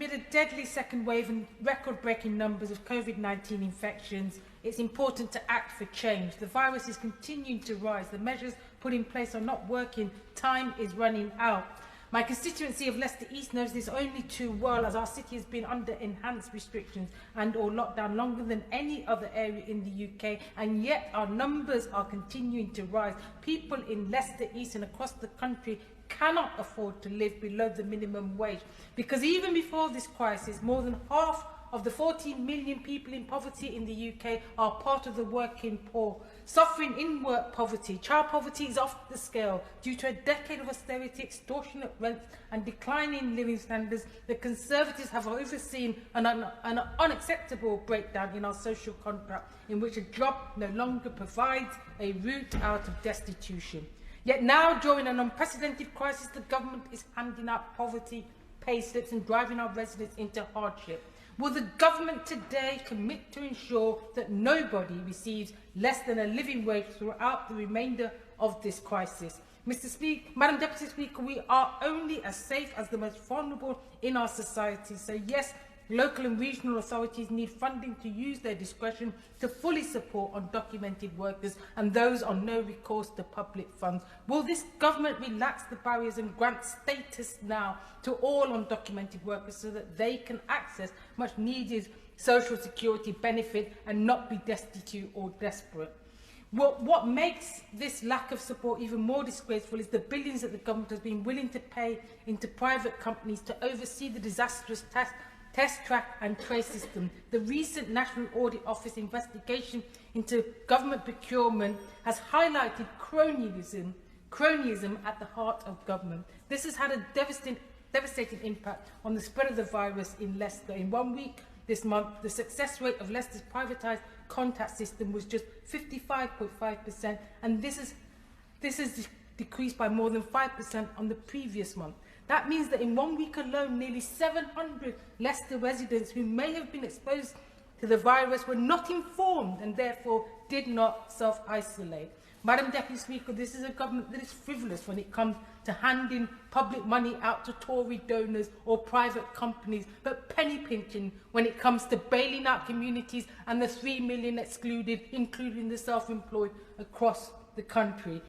amid a deadly second wave and record-breaking numbers of COVID-19 infections, it's important to act for change. The virus is continuing to rise. The measures put in place are not working. Time is running out. My constituency of Leicester East knows this only too well, as our city has been under enhanced restrictions and or lockdown longer than any other area in the UK, and yet our numbers are continuing to rise. People in Leicester East and across the country cannot afford to live below the minimum wage, because even before this crisis, more than half of the 14 million people in poverty in the UK are part of the working poor, suffering in-work poverty. Child poverty is off the scale due to a decade of austerity, extortionate rents and declining living standards. The Conservatives have overseen an unacceptable breakdown in our social contract, in which a job no longer provides a route out of destitution. Yet now, during an unprecedented crisis, the government is handing out poverty pay slips and driving our residents into hardship. Will the government today commit to ensure that nobody receives less than a living wage throughout the remainder of this crisis? Madam Deputy Speaker, we are only as safe as the most vulnerable in our society. So yes, local and regional authorities need funding to use their discretion to fully support undocumented workers and those on no recourse to public funds. Will this government relax the barriers and grant status now to all undocumented workers so that they can access much needed social security benefit and not be destitute or desperate? What makes this lack of support even more disgraceful is the billions that the government has been willing to pay into private companies to oversee the disastrous test, track and trace system. The recent National Audit Office investigation into government procurement has highlighted cronyism at the heart of government. This has had a devastating impact on the spread of the virus in Leicester. In 1 week this month, the success rate of Leicester's privatised contact system was just 55.5%, and this has decreased by more than 5% on the previous month. That means that in 1 week alone, nearly 700 Leicester residents who may have been exposed to the virus were not informed and therefore did not self-isolate. Madam Deputy Speaker, this is a government that is frivolous when it comes to handing public money out to Tory donors or private companies, but penny pinching when it comes to bailing out communities and the 3 million excluded, including the self-employed, across the country.